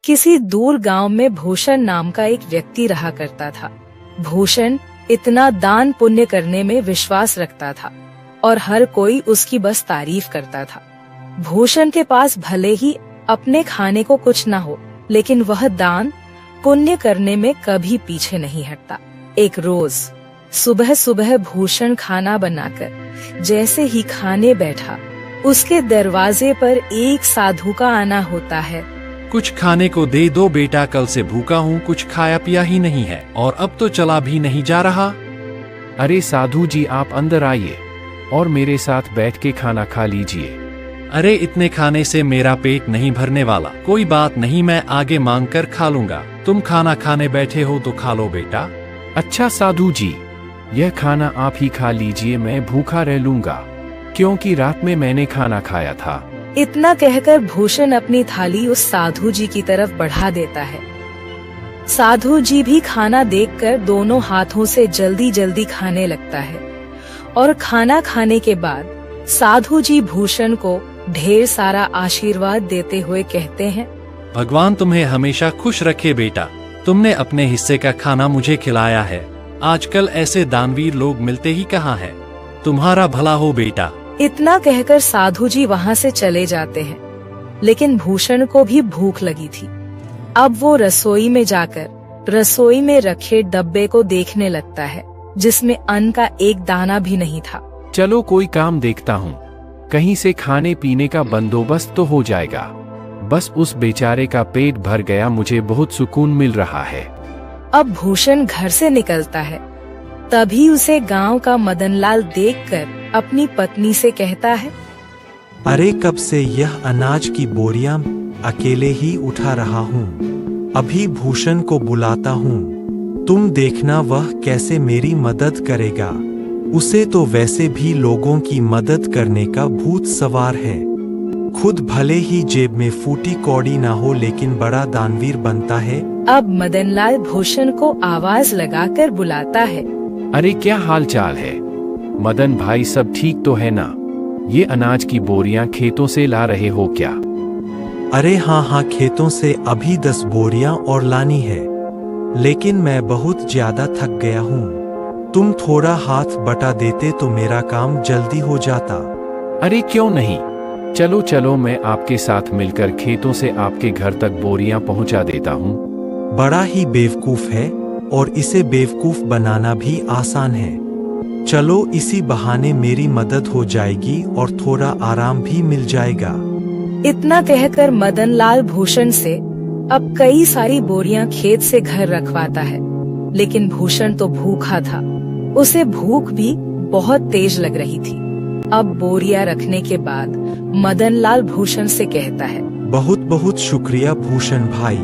किसी दूर गांव में भूषण नाम का एक व्यक्ति रहा करता था। भूषण इतना दान पुण्य करने में विश्वास रखता था और हर कोई उसकी बस तारीफ करता था। भूषण के पास भले ही अपने खाने को कुछ न हो, लेकिन वह दान पुण्य करने में कभी पीछे नहीं हटता। एक रोज सुबह सुबह भूषण खाना बनाकर जैसे ही खाने बैठा, उसके दरवाजे पर एक साधु का आना होता है। कुछ खाने को दे दो बेटा, कल से भूखा हूँ, कुछ खाया पिया ही नहीं है और अब तो चला भी नहीं जा रहा। अरे साधु जी, आप अंदर आइए और मेरे साथ बैठ के खाना खा लीजिए। अरे इतने खाने से मेरा पेट नहीं भरने वाला। कोई बात नहीं, मैं आगे मांग कर खा लूंगा। तुम खाना खाने बैठे हो तो खा लो बेटा। अच्छा साधु जी, यह खाना आप ही खा लीजिए, मैं भूखा रह लूंगा क्योंकि रात में मैंने खाना खाया था। इतना कहकर भूषण अपनी थाली उस साधु जी की तरफ बढ़ा देता है। साधु जी भी खाना देखकर दोनों हाथों से जल्दी जल्दी खाने लगता है और खाना खाने के बाद साधु जी भूषण को ढेर सारा आशीर्वाद देते हुए कहते हैं, भगवान तुम्हें हमेशा खुश रखे बेटा। तुमने अपने हिस्से का खाना मुझे खिलाया है। आजकल ऐसे दानवीर लोग मिलते ही कहाँ हैं। तुम्हारा भला हो बेटा। इतना कहकर साधु जी वहाँ से चले जाते हैं, लेकिन भूषण को भी भूख लगी थी। अब वो रसोई में जाकर रसोई में रखे डब्बे को देखने लगता है, जिसमें अन्न का एक दाना भी नहीं था। चलो कोई काम देखता हूँ, कहीं से खाने पीने का बंदोबस्त तो हो जाएगा। बस उस बेचारे का पेट भर गया, मुझे बहुत सुकून मिल रहा है। अब भूषण घर से निकलता है, तभी उसे गांव का मदनलाल देखकर अपनी पत्नी से कहता है, अरे कब से यह अनाज की बोरियां अकेले ही उठा रहा हूँ। अभी भूषण को बुलाता हूँ, तुम देखना वह कैसे मेरी मदद करेगा। उसे तो वैसे भी लोगों की मदद करने का भूत सवार है। खुद भले ही जेब में फूटी कौड़ी ना हो, लेकिन बड़ा दानवीर बनता है। अब मदनलाल भूषण को आवाज लगाकर बुलाता है, अरे क्या हाल चाल है मदन भाई, सब ठीक तो है ना? ये अनाज की बोरियां खेतों से ला रहे हो क्या? अरे हाँ, खेतों से अभी 10 बोरियां और लानी है, लेकिन मैं बहुत ज्यादा थक गया हूँ। तुम थोड़ा हाथ बटा देते तो मेरा काम जल्दी हो जाता। अरे क्यों नहीं, चलो चलो, मैं आपके साथ मिलकर खेतों से आपके घर तक बोरियां पहुंचा देता हूं। बड़ा ही बेवकूफ है और इसे बेवकूफ बनाना भी आसान है। चलो इसी बहाने मेरी मदद हो जाएगी और थोड़ा आराम भी मिल जाएगा। इतना कहकर मदनलाल भूषण से अब कई सारी बोरियां खेत से घर रखवाता है, लेकिन भूषण तो भूखा था। उसे भूख भी बहुत तेज लग रही थी। अब बोरियां रखने के बाद मदनलाल भूषण से कहता है, बहुत बहुत शुक्रिया भूषण भाई।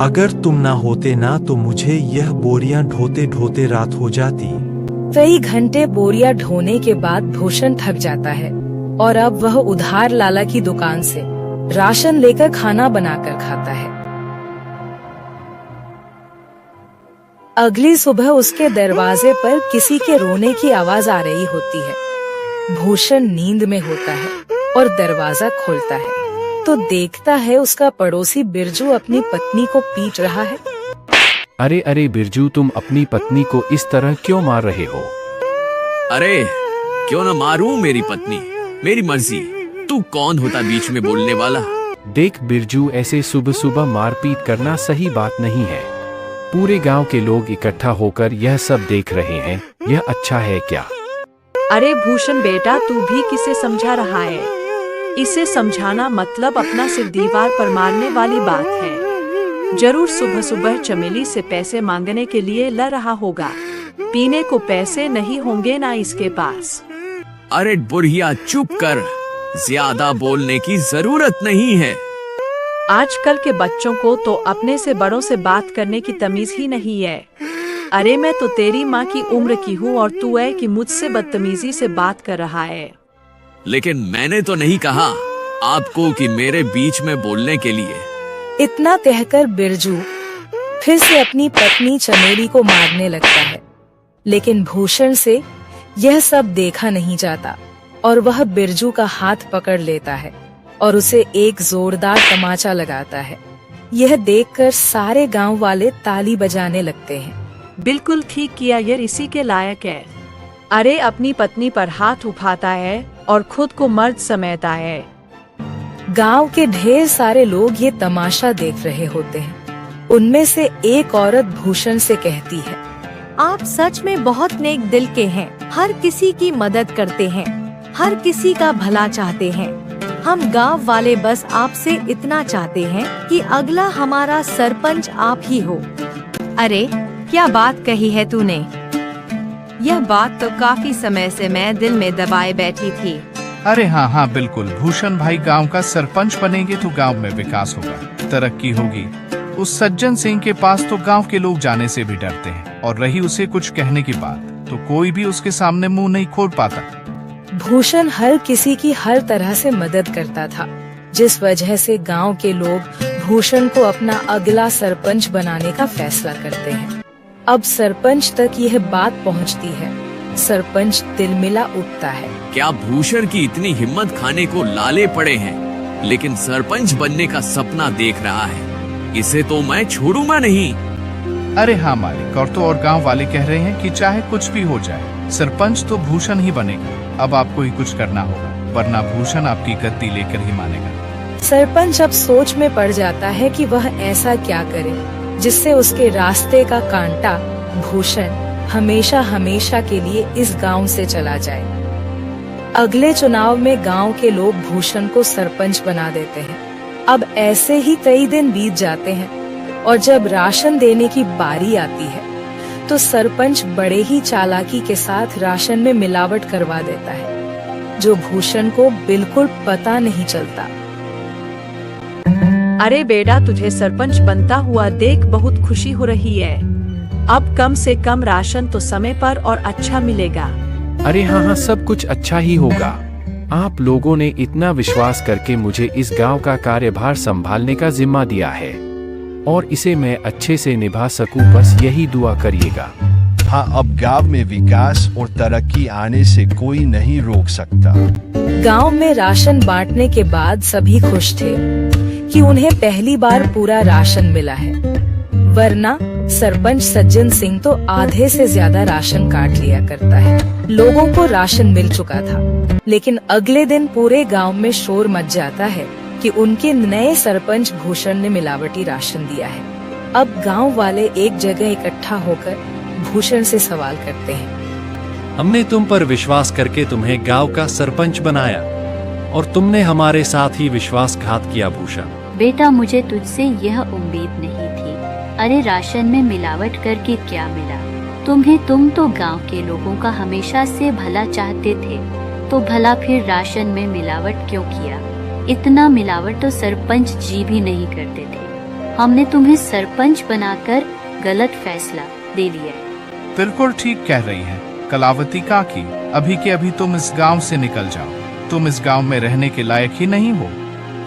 अगर तुम ना होते ना तो मुझे यह बोरियां ढोते ढोते रात हो जाती। कई घंटे बोरियां ढोने के बाद भूषण थक जाता है और अब वह उधार लाला की दुकान से राशन लेकर खाना बनाकर खाता है। अगली सुबह उसके दरवाजे पर किसी के रोने की आवाज आ रही होती है। भूषण नींद में होता है और दरवाजा खोलता है तो देखता है उसका पड़ोसी बिरजू अपनी पत्नी को पीट रहा है। अरे अरे बिरजू, तुम अपनी पत्नी को इस तरह क्यों मार रहे हो? अरे क्यों न मारूं मेरी पत्नी, मेरी मर्जी। तू कौन होता बीच में बोलने वाला? देख बिरजू, ऐसे सुबह सुबह मारपीट करना सही बात नहीं है। पूरे गांव के लोग इकट्ठा होकर यह सब देख रहे हैं, यह अच्छा है क्या? अरे भूषण बेटा, तू भी किसे समझा रहा है? इसे समझाना मतलब अपना सिर दीवार पर मारने वाली बात है। जरूर सुबह सुबह चमेली से पैसे मांगने के लिए लड़ रहा होगा। पीने को पैसे नहीं होंगे ना इसके पास। अरे बुढ़िया चुप कर, ज्यादा बोलने की जरूरत नहीं है। आजकल के बच्चों को तो अपने से बड़ों से बात करने की तमीज ही नहीं है। अरे मैं तो तेरी माँ की उम्र की हूँ और तू है कि मुझसे बदतमीजी से बात कर रहा है। लेकिन मैंने तो नहीं कहा आपको कि मेरे बीच में बोलने के लिए। इतना कहकर बिरजू फिर से अपनी पत्नी चमेली को मारने लगता है, लेकिन भूषण से यह सब देखा नहीं जाता और वह बिरजू का हाथ पकड़ लेता है और उसे एक जोरदार तमाचा लगाता है। यह देखकर सारे गांव वाले ताली बजाने लगते हैं। बिल्कुल ठीक किया, ये इसी के लायक है। अरे अपनी पत्नी पर हाथ उठाता है और खुद को मर्द समझता है। गांव के ढेर सारे लोग ये तमाशा देख रहे होते हैं। उनमें से एक औरत भूषण से कहती है, आप सच में बहुत नेक दिल के हैं, हर किसी की मदद करते हैं, हर किसी का भला चाहते हैं। हम गांव वाले बस आपसे इतना चाहते हैं कि अगला हमारा सरपंच आप ही हो। अरे क्या बात कही है तूने? यह बात तो काफी समय से मैं दिल में दबाए बैठी थी। अरे हाँ बिल्कुल, भूषण भाई गांव का सरपंच बनेंगे तो गांव में विकास होगा, तरक्की होगी। उस सज्जन सिंह के पास तो गांव के लोग जाने से भी डरते हैं, और रही उसे कुछ कहने की बात तो कोई भी उसके सामने मुंह नहीं खोल पाता। भूषण हर किसी की हर तरह से मदद करता था, जिस वजह से गांव के लोग भूषण को अपना अगला सरपंच बनाने का फैसला करते हैं। अब सरपंच तक यह बात पहुंचती है। सरपंच तिलमिला उठता है। क्या भूषण की इतनी हिम्मत खाने को लाले पड़े हैं, लेकिन सरपंच बनने का सपना देख रहा है। इसे तो मैं छोड़ूंगा नहीं। अरे हाँ मालिक, और गांव वाले कह रहे हैं कि चाहे कुछ भी हो जाए, सरपंच तो भूषण ही बनेगा। अब आपको ही कुछ करना होगा, वरना भूषण आपकी गद्दी लेकर ही मानेगा। सरपंच अब सोच में पड़ जाता है कि वह ऐसा क्या करे जिससे उसके रास्ते का कांटा भूषण हमेशा हमेशा के लिए इस गांव से चला जाए। अगले चुनाव में गांव के लोग भूषण को सरपंच बना देते हैं। अब ऐसे ही कई दिन बीत जाते हैं और जब राशन देने की बारी आती है तो सरपंच बड़े ही चालाकी के साथ राशन में मिलावट करवा देता है, जो भूषण को बिल्कुल पता नहीं चलता। अरे बेटा, तुझे सरपंच बनता हुआ देख बहुत खुशी हो रही है। अब कम से कम राशन तो समय पर और अच्छा मिलेगा। अरे हाँ, सब कुछ अच्छा ही होगा। आप लोगों ने इतना विश्वास करके मुझे इस गांव का कार्यभार संभालने का जिम्मा दिया है और इसे मैं अच्छे से निभा सकूं, बस यही दुआ करिएगा। हाँ, अब गांव में विकास और तरक्की आने से कोई नहीं रोक सकता। गांव में राशन बांटने के बाद सभी खुश थे कि उन्हें पहली बार पूरा राशन मिला है, वरना सरपंच सज्जन सिंह तो आधे से ज्यादा राशन काट लिया करता है। लोगों को राशन मिल चुका था, लेकिन अगले दिन पूरे गांव में शोर मच जाता है कि उनके नए सरपंच भूषण ने मिलावटी राशन दिया है। अब गांव वाले एक जगह इकट्ठा होकर भूषण से सवाल करते हैं। हमने तुम पर विश्वास करके तुम्हें गांव का सरपंच बनाया और तुमने हमारे साथ ही विश्वासघात किया भूषण। बेटा, मुझे तुझसे यह उम्मीद नहीं थी। अरे राशन में मिलावट करके क्या मिला तुम्हें? तुम तो गांव के लोगों का हमेशा से भला चाहते थे, तो भला फिर राशन में मिलावट क्यों किया? इतना मिलावट तो सरपंच जी भी नहीं करते थे। हमने तुम्हें सरपंच बनाकर गलत फैसला दे लिया। बिल्कुल ठीक कह रही है कलावती काकी। अभी के अभी तुम इस गांव से निकल जाओ। तुम इस गांव में रहने के लायक ही नहीं हो।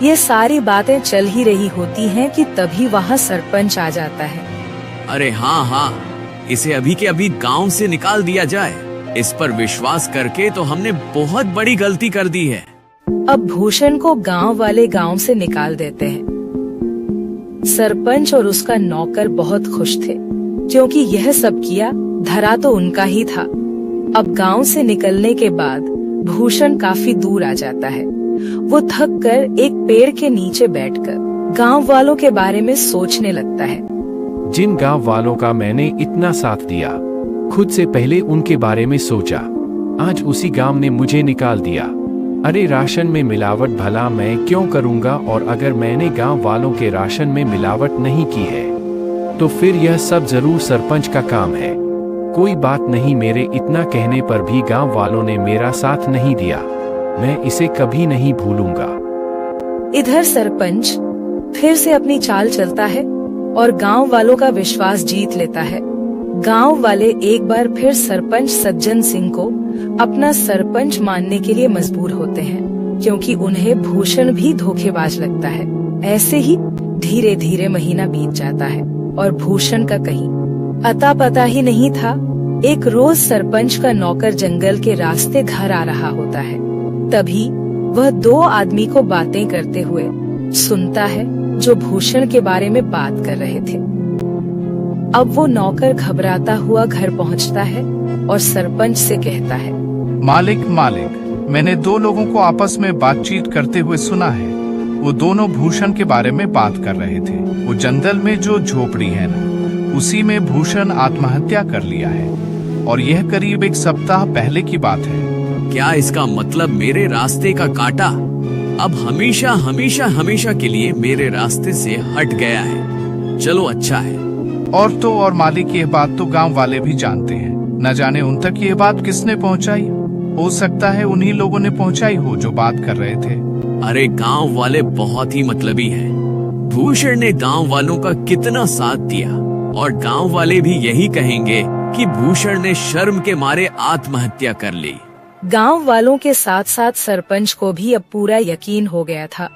ये सारी बातें चल ही रही होती हैं कि तभी वहाँ सरपंच आ जाता है। अरे हाँ, इसे अभी के अभी गांव से निकाल दिया जाए। इस पर विश्वास करके तो हमने बहुत बड़ी गलती कर दी है। अब भूषण को गांव वाले गांव से निकाल देते हैं। सरपंच और उसका नौकर बहुत खुश थे, क्योंकि यह सब किया धरा तो उनका ही था। अब गांव से निकलने के बाद भूषण काफी दूर आ जाता है। वो थक कर एक पेड़ के नीचे बैठकर गांव वालों के बारे में सोचने लगता है। जिन गांव वालों का मैंने इतना साथ दिया, खुद से पहले उनके बारे में सोचा, आज उसी गांव ने मुझे निकाल दिया। अरे राशन में मिलावट भला मैं क्यों करूंगा? और अगर मैंने गांव वालों के राशन में मिलावट नहीं की है तो फिर यह सब जरूर सरपंच का काम है। कोई बात नहीं, मेरे इतना कहने पर भी गांव वालों ने मेरा साथ नहीं दिया। मैं इसे कभी नहीं भूलूंगा। इधर सरपंच फिर से अपनी चाल चलता है और गांव वालों का विश्वास जीत लेता है। गांव वाले एक बार फिर सरपंच सज्जन सिंह को अपना सरपंच मानने के लिए मजबूर होते हैं, क्योंकि उन्हें भूषण भी धोखेबाज लगता है। ऐसे ही धीरे धीरे महीना बीत जाता है और भूषण का कहीं अता पता ही नहीं था। एक रोज सरपंच का नौकर जंगल के रास्ते घर आ रहा होता है। तभी वह दो आदमी को बातें करते हुए सुनता है जो भूषण के बारे में बात कर रहे थे। अब वो नौकर घबराता हुआ घर पहुंचता है और सरपंच से कहता है, मालिक मालिक, मैंने दो लोगों को आपस में बातचीत करते हुए सुना है। वो दोनों भूषण के बारे में बात कर रहे थे। वो जंगल में जो झोपड़ी है ना, उसी में भूषण आत्महत्या कर लिया है और यह करीब 1 सप्ताह पहले की बात है। क्या इसका मतलब मेरे रास्ते का कांटा अब हमेशा हमेशा हमेशा के लिए मेरे रास्ते से हट गया है? चलो अच्छा है। और तो और मालिक, ये बात तो गांव वाले भी जानते हैं। न जाने उन तक ये बात किसने पहुंचाई। हो सकता है उन्हीं लोगों ने पहुंचाई हो जो बात कर रहे थे। अरे गांव वाले बहुत ही मतलबी हैं। भूषण ने गांव वालों का कितना साथ दिया और गांव वाले भी यही कहेंगे कि भूषण ने शर्म के मारे आत्महत्या कर ली। गांव वालों के साथ साथ सरपंच को भी अब पूरा यकीन हो गया था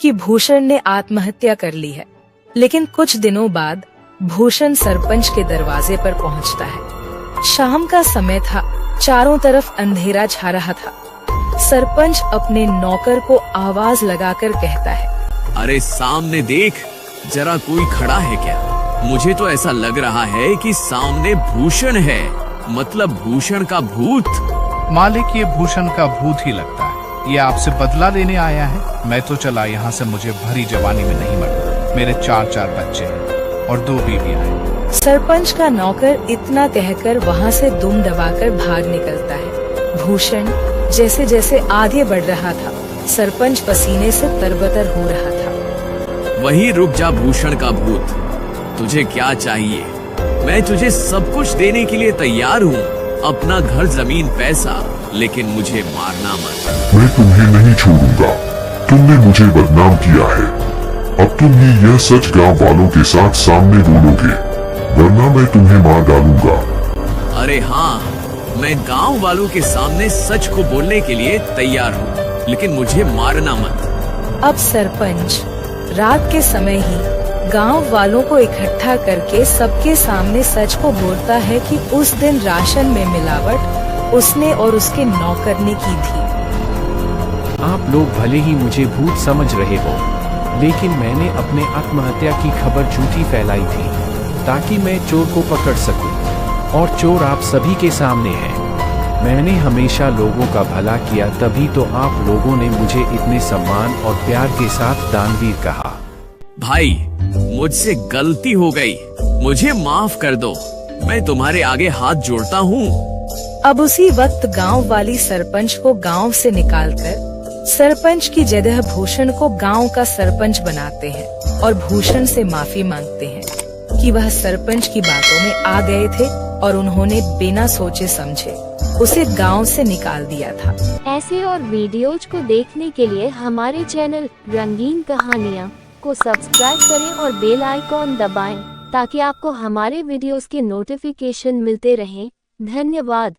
कि भूषण ने आत्महत्या कर ली है। लेकिन कुछ दिनों बाद भूषण सरपंच के दरवाजे पर पहुंचता है। शाम का समय था, चारों तरफ अंधेरा छा रहा था। सरपंच अपने नौकर को आवाज लगाकर कहता है, अरे सामने देख, जरा कोई खड़ा है क्या? मुझे तो ऐसा लग रहा है कि सामने भूषण है, मतलब भूषण का भूत। मालिक, ये भूषण का भूत ही लगता है। ये आपसे बदला लेने आया है। मैं तो चला यहाँ से, मुझे भरी जवानी में नहीं मरना। मेरे 4 बच्चे हैं और 2 बीवियां हैं। सरपंच का नौकर इतना कहकर वहाँ से दुम दबाकर भाग निकलता है। भूषण जैसे जैसे आगे बढ़ रहा था, सरपंच पसीने से तरबतर हो रहा था। वहीं रुक जा भूषण का भूत, तुझे क्या चाहिए? मैं तुझे सब कुछ देने के लिए तैयार हूँ, अपना घर, जमीन, पैसा, लेकिन मुझे मारना मत। मैं तुम्हें नहीं छोड़ूंगा। तुमने मुझे बदनाम किया है। अब तुम ही यह सच गांव वालों के साथ सामने बोलोगे, वरना मैं तुम्हें मार डालूंगा। अरे हाँ, मैं गांव वालों के सामने सच को बोलने के लिए तैयार हूँ, लेकिन मुझे मारना मत। अब सरपंच रात के समय ही गांव वालों को इकट्ठा करके सबके सामने सच को बोलता है कि उस दिन राशन में मिलावट उसने और उसके नौकर ने की थी। आप लोग भले ही मुझे भूत समझ रहे हो, लेकिन मैंने अपने आत्महत्या की खबर झूठी फैलाई थी ताकि मैं चोर को पकड़ सकूं, और चोर आप सभी के सामने है। मैंने हमेशा लोगों का भला किया, तभी तो आप लोगों ने मुझे इतने सम्मान और प्यार के साथ दानवीर कहा। भाई, मुझसे गलती हो गई, मुझे माफ कर दो। मैं तुम्हारे आगे हाथ जोड़ता हूँ। अब उसी वक्त गांव वाली सरपंच को गांव से निकालकर सरपंच की जगह भूषण को गांव का सरपंच बनाते हैं और भूषण से माफी मांगते हैं कि वह सरपंच की बातों में आ गए थे और उन्होंने बिना सोचे समझे उसे गांव से निकाल दिया था। ऐसे और वीडियोज को देखने के लिए हमारे चैनल रंगीन कहानियाँ को सब्सक्राइब करें और बेल आइकॉन दबाएं ताकि आपको हमारे वीडियोस के नोटिफिकेशन मिलते रहें। धन्यवाद।